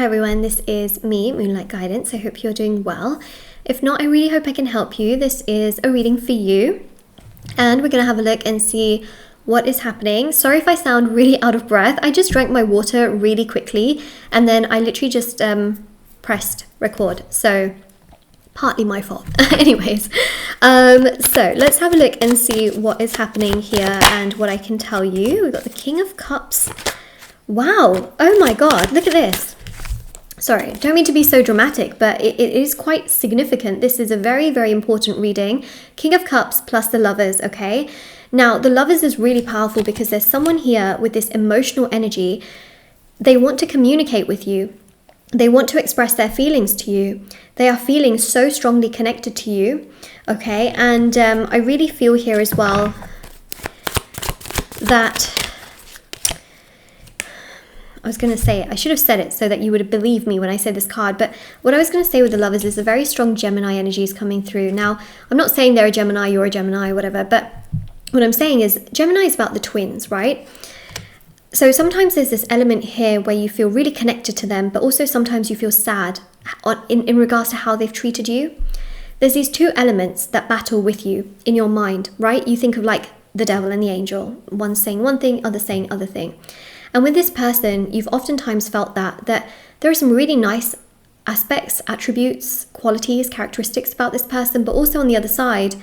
Hi everyone, this is me, Moonlight Guidance. I hope you're doing well. If not, I really hope I can help you. This is a reading for you. And we're going to have a look and see what is happening. Sorry if I sound really out of breath. I just drank my water really quickly and then I literally just pressed record. So partly my fault. Anyways, so let's have a look and see what is happening here and what I can tell you. We've got the King of Cups. Wow. Oh my God. Look at this. Sorry, don't mean to be so dramatic, but it is quite significant. This is a very, very important reading. King of Cups plus the Lovers, okay? Now, the Lovers is really powerful because there's someone here with this emotional energy. They want to communicate with you. They want to express their feelings to you. They are feeling so strongly connected to you, okay? And I really feel here as well that... I was going to say, I should have said it so that you would believe me when I said this card, but what I was going to say with the Lovers is a very strong Gemini energy is coming through. Now, I'm not saying they're a Gemini, you're a Gemini, whatever, but what I'm saying is Gemini is about the twins, right? So sometimes there's this element here where you feel really connected to them, but also sometimes you feel sad in regards to how they've treated you. There's these two elements that battle with you in your mind, right? You think of like the devil and the angel, one saying one thing, other saying other thing. And with this person, you've oftentimes felt that there are some really nice aspects, attributes, qualities, characteristics about this person, but also on the other side,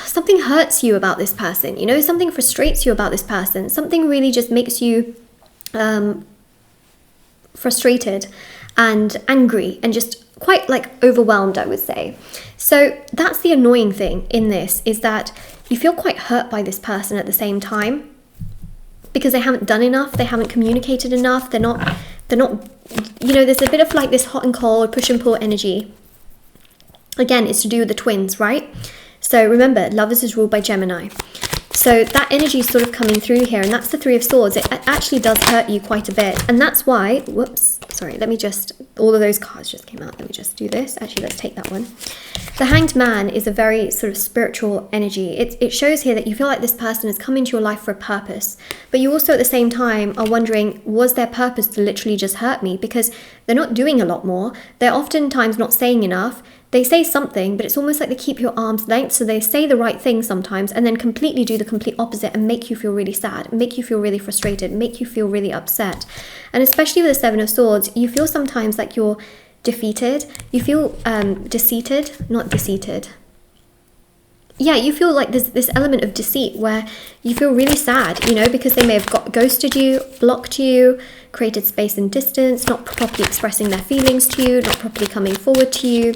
something hurts you about this person, you know, something frustrates you about this person, something really just makes you frustrated and angry and just quite like overwhelmed, I would say. So that's the annoying thing in this, is that you feel quite hurt by this person at the same time, because they haven't done enough, they haven't communicated enough, they're not, you know, there's a bit of like this hot and cold, push and pull energy. Again, it's to do with the twins, right? So remember, Lovers is ruled by Gemini. So that energy is sort of coming through here, and that's the Three of Swords. It actually does hurt you quite a bit. And that's why, whoops, sorry, let me just, all of those cards just came out. Let me just do this. Actually, let's take that one. The Hanged Man is a very sort of spiritual energy. It shows here that you feel like this person has come into your life for a purpose, but you also at the same time are wondering, was their purpose to literally just hurt me? Because they're not doing a lot more. They're oftentimes not saying enough. They say something, but it's almost like they keep your arm's length. So they say the right thing sometimes and then completely do the complete opposite and make you feel really sad, make you feel really frustrated, make you feel really upset. And especially with the Seven of Swords, you feel sometimes like you're defeated. You feel not deceited. Yeah, you feel like there's this element of deceit where you feel really sad, you know, because they may have ghosted you, blocked you, created space and distance, not properly expressing their feelings to you, not properly coming forward to you,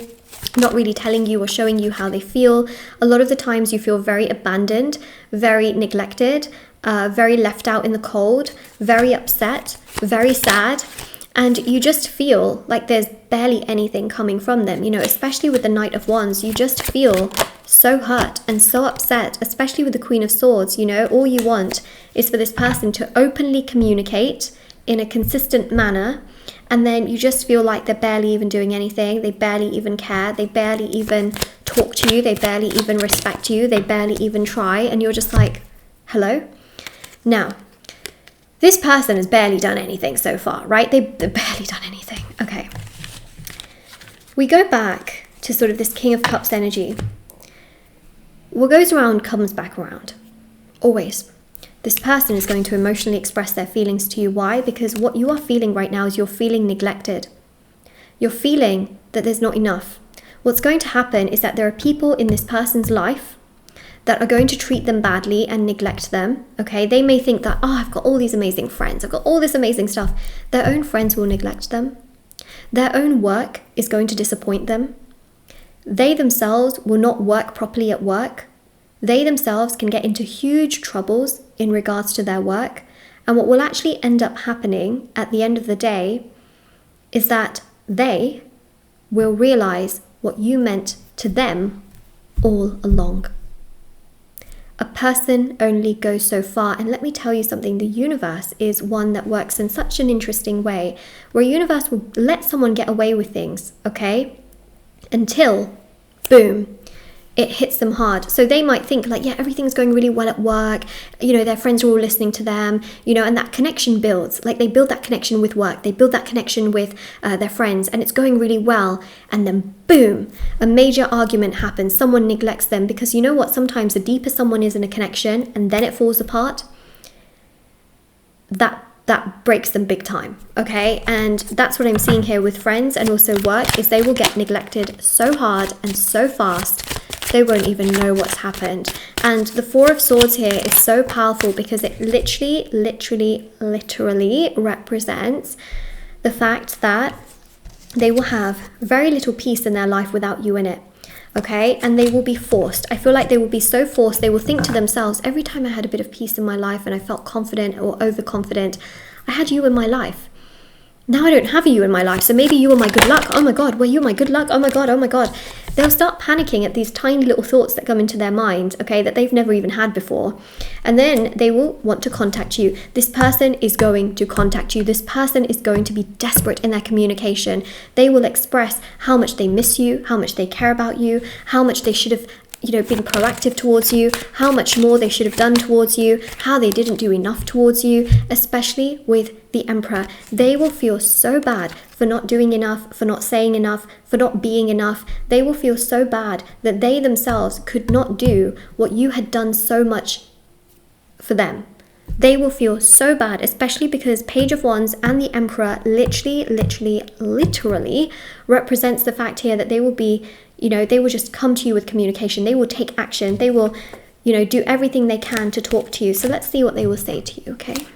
not really telling you or showing you how they feel. A lot of the times you feel very abandoned, very neglected, very left out in the cold, very upset, very sad. And you just feel like there's barely anything coming from them, you know, especially with the Knight of Wands. You just feel so hurt and so upset, especially with the Queen of Swords. You know, all you want is for this person to openly communicate in a consistent manner. And then you just feel like they're barely even doing anything. They barely even care. They barely even talk to you. They barely even respect you. They barely even try. And you're just like, hello? Now, this person has barely done anything so far, right? They've barely done anything. Okay. We go back to sort of this King of Cups energy. What goes around comes back around. Always. This person is going to emotionally express their feelings to you. Why? Because what you are feeling right now is you're feeling neglected. You're feeling that there's not enough. What's going to happen is that there are people in this person's life that are going to treat them badly and neglect them, okay? They may think that, oh, I've got all these amazing friends. I've got all this amazing stuff. Their own friends will neglect them. Their own work is going to disappoint them. They themselves will not work properly at work. They themselves can get into huge troubles in regards to their work. And what will actually end up happening at the end of the day is that they will realize what you meant to them all along. A person only goes so far. And let me tell you something, the universe is one that works in such an interesting way, where a universe will let someone get away with things, okay? Until, boom, it hits them hard. So they might think like, yeah, everything's going really well at work, you know, their friends are all listening to them, you know, and that connection builds. Like they build that connection with work, they build that connection with their friends, and it's going really well. And then boom, a major argument happens. Someone neglects them, because you know what? Sometimes the deeper someone is in a connection and then it falls apart, that breaks them big time, okay? And that's what I'm seeing here with friends and also work, is they will get neglected so hard and so fast, they won't even know what's happened. And the Four of Swords here is so powerful, because it literally represents the fact that they will have very little peace in their life without you in it. Okay, and they will be forced. I feel like they will be so forced. They will think to themselves, every time I had a bit of peace in my life and I felt confident or overconfident, I had you in my life. Now I don't have you in my life, so maybe you were my good luck. Oh my God, were you my good luck? Oh my God, oh my God. They'll start panicking at these tiny little thoughts that come into their mind, okay, that they've never even had before. And then they will want to contact you. This person is going to contact you. This person is going to be desperate in their communication. They will express how much they miss you, how much they care about you, how much they should have, you know, been proactive towards you, how much more they should have done towards you, how they didn't do enough towards you, especially with the Emperor. They will feel so bad for not doing enough, for not saying enough, for not being enough. They will feel so bad that they themselves could not do what you had done so much for them. They will feel so bad, especially because Page of Wands and the Emperor literally represents the fact here that they will be, you know, they will just come to you with communication. They will take action. They will, you know, do everything they can to talk to you. So let's see what they will say to you, okay?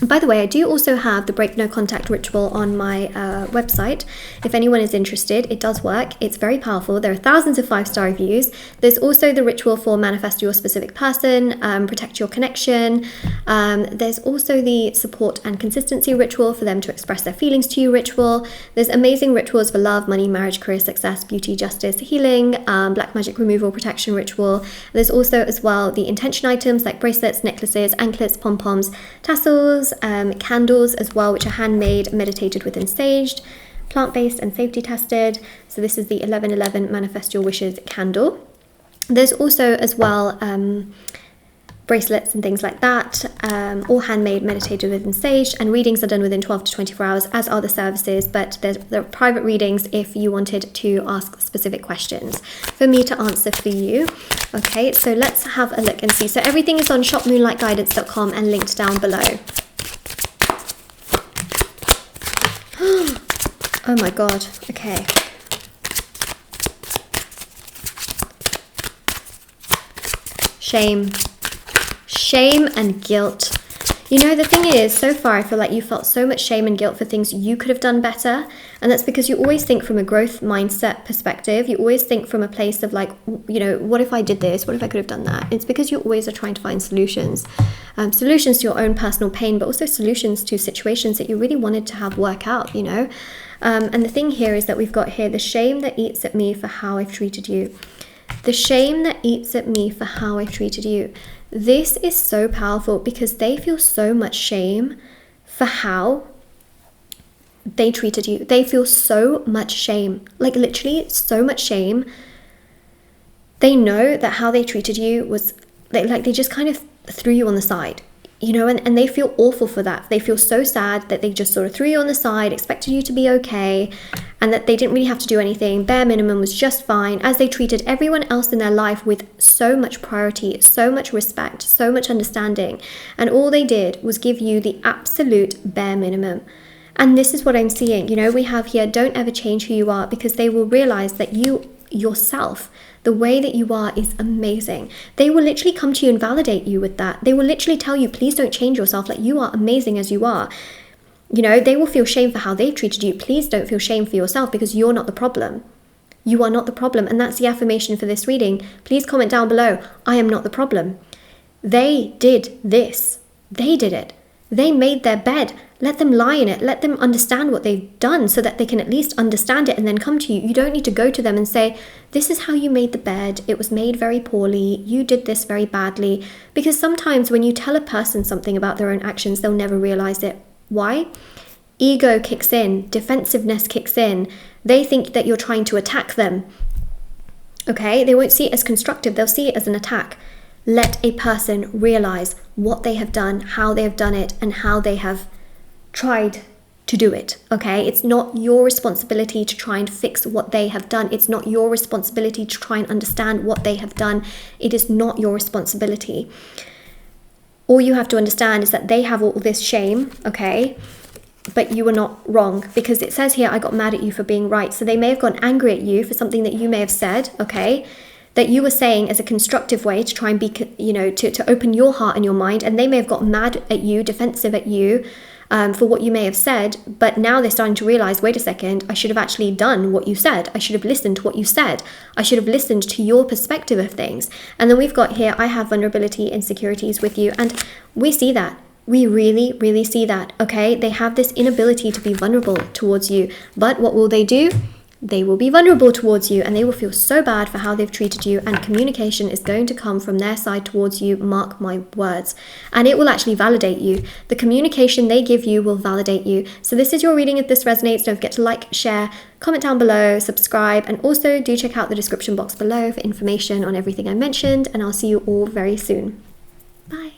By the way, I do also have the Break No Contact ritual on my website. If anyone is interested, it does work. It's very powerful. There are thousands of 5-star reviews. There's also the ritual for manifest your specific person, protect your connection. There's also the support and consistency ritual for them to express their feelings to you ritual. There's amazing rituals for love, money, marriage, career, success, beauty, justice, healing, black magic removal, protection ritual. There's also as well the intention items like bracelets, necklaces, anklets, pom-poms, tassels, candles as well, which are handmade, meditated with and saged, plant-based and safety tested. So this is the 1111 Manifest Your Wishes candle. There's also as well bracelets and things like that, all handmade, meditated with and saged, and readings are done within 12 to 24 hours, as are the services, but there are private readings if you wanted to ask specific questions for me to answer for you. Okay, so let's have a look and see. So everything is on shopmoonlightguidance.com and linked down below. Oh my God, okay. Shame and guilt. You know, the thing is, so far I feel like you felt so much shame and guilt for things you could have done better. And that's because you always think from a growth mindset perspective. You always think from a place of like, you know, what if I did this? What if I could have done that? It's because you always are trying to find solutions. Solutions to your own personal pain, but also solutions to situations that you really wanted to have work out, you know. And the thing here is that we've got here the shame that eats at me for how I've treated you. The shame that eats at me for how I've treated you. This is so powerful because they feel so much shame for how they treated you. They feel so much shame, like literally so much shame. They know that how they treated you was like they just kind of threw you on the side, you know, and they feel awful for that. They feel so sad that they just sort of threw you on the side, expected you to be okay, and that they didn't really have to do anything. Bare minimum was just fine, as they treated everyone else in their life with so much priority, so much respect, so much understanding. And all they did was give you the absolute bare minimum. And this is what I'm seeing. You know, we have here, don't ever change who you are, because they will realize that you yourself, the way that you are, is amazing. They will literally come to you and validate you with that. They will literally tell you, please don't change yourself, like you are amazing as you are. You know, they will feel shame for how they've treated you. Please don't feel shame for yourself, because you're not the problem. You are not the problem. And that's the affirmation for this reading. Please comment down below, I am not the problem. They did this. They did it. They made their bed. Let them lie in it. Let them understand what they've done so that they can at least understand it and then come to you. You don't need to go to them and say, this is how you made the bed. It was made very poorly. You did this very badly. Because sometimes when you tell a person something about their own actions, they'll never realize it. Why? Ego kicks in. Defensiveness kicks in. They think that you're trying to attack them. Okay, they won't see it as constructive, they'll see it as an attack. Let a person realize what they have done, how they have done it, and how they have tried to do it. Okay, it's not your responsibility to try and fix what they have done. It's not your responsibility to try and understand what they have done. It is not your responsibility. All you have to understand is that they have all this shame, okay, but you were not wrong, because it says here, I got mad at you for being right. So they may have gotten angry at you for something that you may have said, okay, that you were saying as a constructive way to try and be, you know, to open your heart and your mind. And they may have got mad at you, defensive at you, for what you may have said, but now they're starting to realize, wait a second, I should have actually done what you said. I should have listened to what you said. I should have listened to your perspective of things. And then we've got here, I have vulnerability, insecurities with you. And we see that. We really, really see that, okay? They have this inability to be vulnerable towards you. But what will they do? They will be vulnerable towards you, and they will feel so bad for how they've treated you, and communication is going to come from their side towards you, mark my words. And it will actually validate you. The communication they give you will validate you. So this is your reading. If this resonates, don't forget to like, share, comment down below, subscribe, and also do check out the description box below for information on everything I mentioned, and I'll see you all very soon. Bye.